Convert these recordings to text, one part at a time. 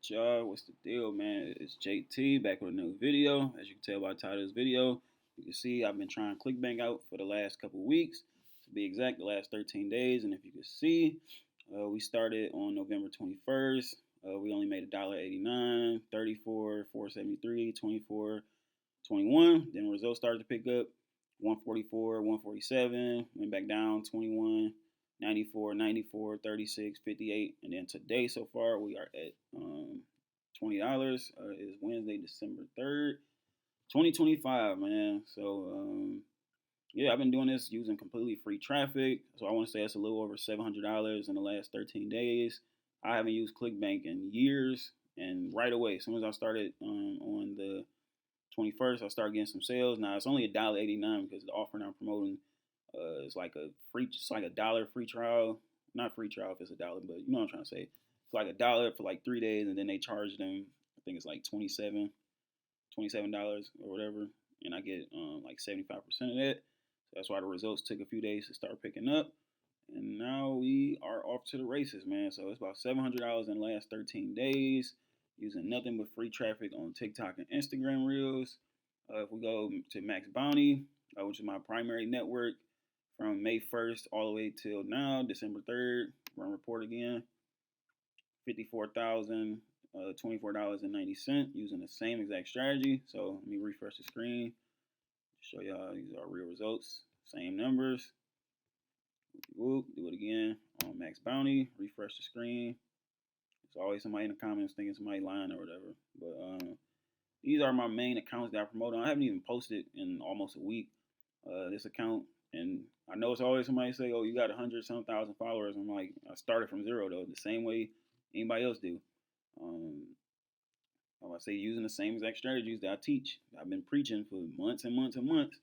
Y'all, what's the deal, man? It's JT back with another video. As you can tell by the title of this video, you can see I've been trying ClickBank out for the last couple weeks. To be exact, the last 13 days. And if you can see, we started on November 21st. We only made $1.89, 34, 473, 24, 21. Then results started to pick up, 144, 147, went back down, 21. 94, 94, 36, 58, and then today so far we are at $20. Is Wednesday, December 3rd, 2025, man. So yeah, I've been doing this using completely free traffic. So I want to say it's a little over $700 in the last 13 days. I haven't used ClickBank in years, and right away, as soon as I started on the 21st, I started getting some sales. Now it's only $1.89 because the offer I'm promoting. It's like a dollar free trial. Not free trial if it's $1, but you know what I'm trying to say. It's like $1 for like 3 days, and then they charge them. I think it's like $27 or whatever, and I get like 75% of that. So that's why the results took a few days to start picking up, and now we are off to the races, man. So it's about $700 in the last 13 days, using nothing but free traffic on TikTok and Instagram Reels. If we go to Max Bounty, which is my primary network, from May 1st all the way till now, December 3rd, run report again, 54,000, $24.90 using the same exact strategy. So let me refresh the screen, show y'all these are real results, same numbers. Whoop, do it again on Max Bounty, refresh the screen. There's always somebody in the comments thinking somebody lying or whatever. But these are my main accounts that I promote on. I haven't even posted in almost a week. This account, and I know it's always somebody say, "Oh, you got 100-some thousand followers." I'm like, I started from zero though, the same way anybody else do. I say using the same exact strategies that I teach. I've been preaching for months and months and months.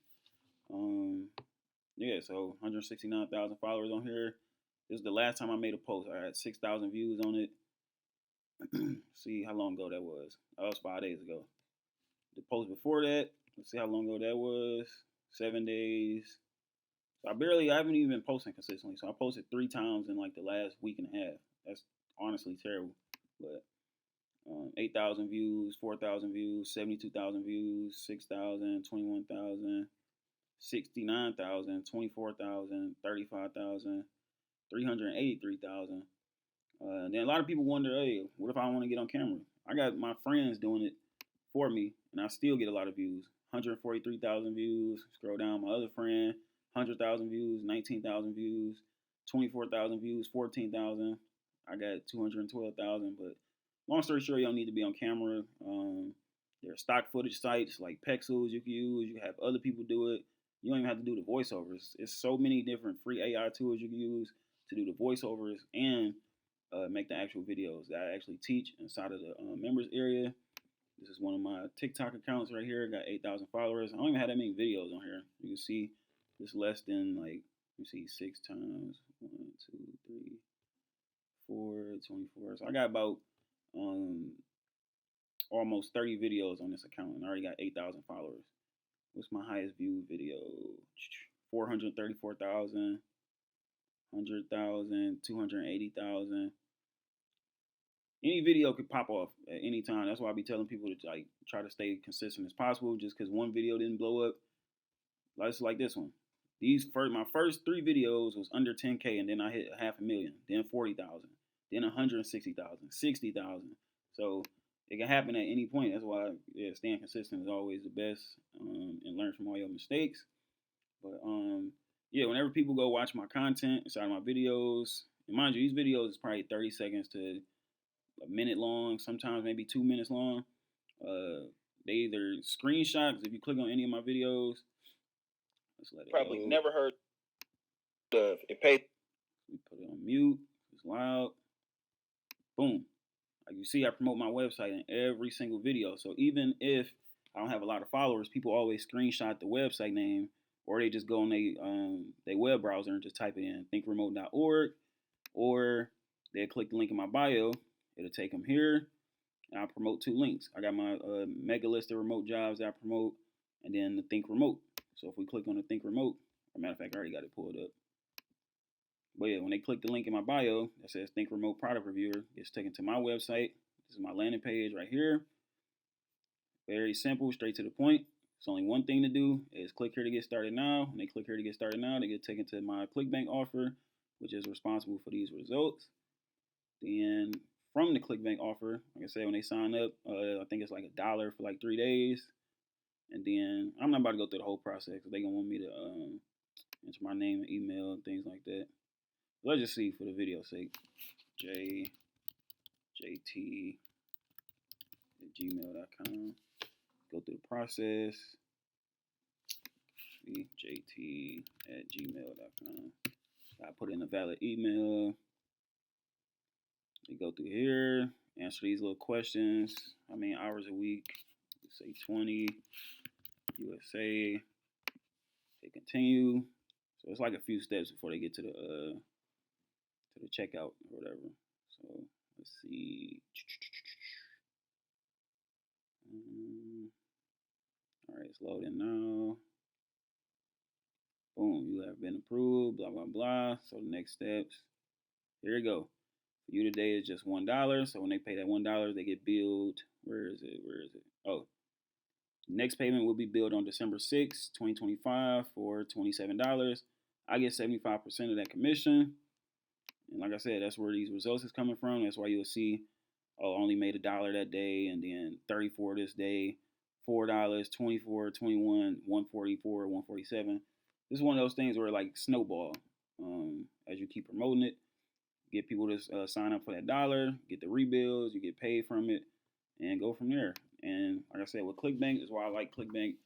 Yeah, so 169,000 followers on here. This is the last time I made a post. I had 6,000 views on it. See how long ago that was. That was 5 days ago. The post before that, let's see how long ago that was. 7 days. So I haven't even been posting consistently. So I posted 3 times in like the last week and a half. That's honestly terrible. But 8,000 views, 4,000 views, 72,000 views, 6,000, 21,000, 69,000, 24,000, 35,000, 383,000. And then a lot of people wonder, hey, what if I want to get on camera? I got my friends doing it for me, and I still get a lot of views. 143,000 views. Scroll down, my other friend, 100,000 views, 19,000 views, 24,000 views, 14,000. I got 212,000. But long story short, you don't need to be on camera. There are stock footage sites like Pexels you can use. You can have other people do it. You don't even have to do the voiceovers. It's so many different free AI tools you can use to do the voiceovers and make the actual videos that I actually teach inside of the members area. This is one of my TikTok accounts right here. Got 8,000 followers. I don't even have that many videos on here. You can see it's less than like, you see 6 times 1, 2, 3, 4, 24. So I got about almost 30 videos on this account, and I already got 8,000 followers. What's my highest viewed video? 434,000, 100,000, 280,000. Any video could pop off at any time. That's why I be telling people to like try to stay consistent as possible. Just because one video didn't blow up, like this one. My first 3 videos was under 10K, and then I hit 500,000, then 40,000, then 160,000, 60,000. So it can happen at any point. That's why staying consistent is always the best, and learn from all your mistakes. But yeah, whenever people go watch my content inside of my videos, and mind you, these videos is probably 30 seconds to a minute long, sometimes maybe 2 minutes long. They either screenshots. If you click on any of my videos, let's let it Probably go. never heard of it. Paid. We put it on mute. It's loud. Boom. Like you see, I promote my website in every single video. So even if I don't have a lot of followers, people always screenshot the website name, or they just go on their web browser and just type it in, thinkremote.org, or they'll click the link in my bio. It'll take them here, and I'll promote 2 links. I got my mega list of remote jobs that I promote, and then the Think Remote. So if we click on the Think Remote, as a matter of fact, I already got it pulled up. But yeah, when they click the link in my bio that says Think Remote Product Reviewer, it's taken to my website, This is my landing page right here. Very simple, straight to the point. It's only one thing to do is click here to get started now. When they click here to get started now, they get taken to my ClickBank offer, which is responsible for these results. Then from the ClickBank offer, like I said, when they sign up, I think it's like $1 for like 3 days. And then I'm not about to go through the whole process because they're going to want me to enter my name and email and things like that. Let's just see for the video's sake. jt@gmail.com. Go through the process. jt@gmail.com. I put in a valid email. They go through here, answer these little questions. How many hours a week? Say 20. USA. They continue. So it's like a few steps before they get to the checkout or whatever. So let's see. All right, it's loading now. Boom, you have been approved, blah, blah, blah. So the next steps, here we go. For you today is just $1. So when they pay that $1, they get billed. Where is it? Oh, next payment will be billed on December 6th, 2025 for $27. I get 75% of that commission. And like I said, that's where these results is coming from. That's why you'll see, oh, I only made $1 that day, and then 34 this day, $4, 24, 21, 144, 147. This is one of those things where like snowball. As you keep promoting it, get people to sign up for that $1, get the rebills, you get paid from it, and go from there. And like I said, with ClickBank is why I like ClickBank.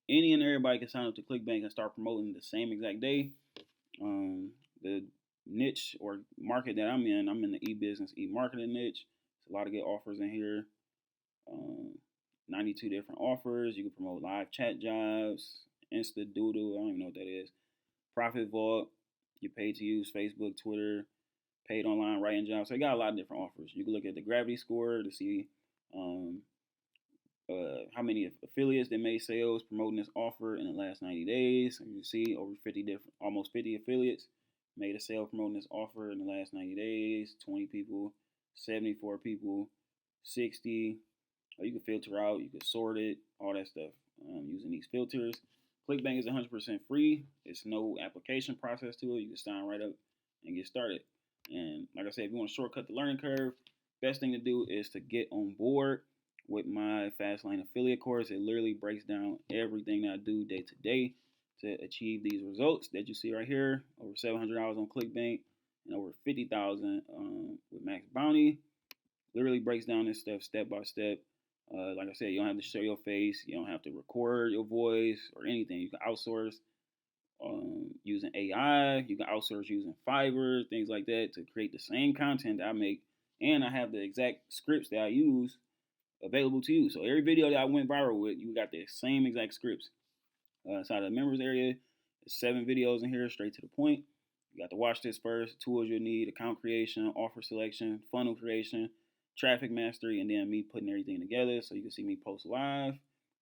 Any and everybody can sign up to ClickBank and start promoting the same exact day. The niche or market that I'm in the e-business, e-marketing niche. There's a lot of good offers in here. 92 different offers. You can promote live chat jobs, Insta Doodle, I don't even know what that is. Profit Vault, you're paid to use Facebook, Twitter, paid online writing jobs. So they got a lot of different offers. You can look at the gravity score to see how many affiliates they made sales promoting this offer in the last 90 days. And you see almost 50 affiliates made a sale promoting this offer in the last 90 days. 20 people, 74 people, 60. You can filter out, you can sort it, all that stuff using these filters. ClickBank is 100% free. It's no application process to it. You can sign right up and get started. And like I said, if you want to shortcut the learning curve, best thing to do is to get on board with my Fast Lane affiliate course. It literally breaks down everything that I do day to day to achieve these results that you see right here. Over $700 on ClickBank and over $50,000 with Max Bounty. Literally breaks down this stuff step by step. Like I said, you don't have to show your face. You don't have to record your voice or anything. You can outsource using AI. You can outsource using Fiverr, things like that to create the same content that I make. And I have the exact scripts that I use available to you. So every video that I went viral with, you got the same exact scripts. Inside the members area, there's 7 videos in here, straight to the point. You got to watch this first. Tools you'll need: account creation, offer selection, funnel creation, traffic mastery, and then me putting everything together so you can see me post live.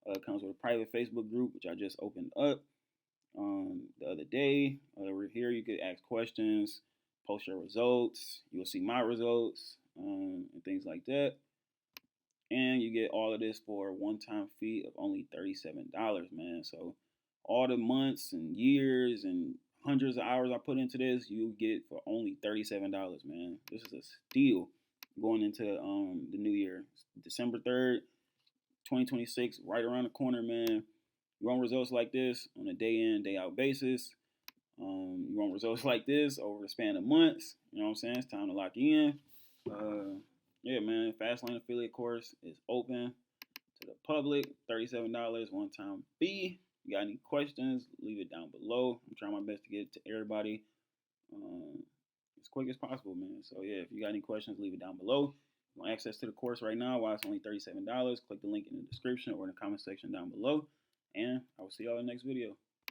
It comes with a private Facebook group, which I just opened up the other day. Over here, you could ask questions, post your results. You'll see my results and things like that. And you get all of this for a one-time fee of only $37, man. So all the months and years and hundreds of hours I put into this, you get for only $37, man. This is a steal going into the new year. December 3rd, 2026, right around the corner, man. You want results like this on a day in, day out basis. You want results like this over the span of months. You know what I'm saying? It's time to lock you in. Yeah, man. Fastlane affiliate course is open to the public. $37 one-time fee. You got any questions, leave it down below. I'm trying my best to get it to everybody as quick as possible, man. So, yeah, if you got any questions, leave it down below. If you want access to the course right now, why it's only $37, click the link in the description or in the comment section down below. And I will see y'all in the next video.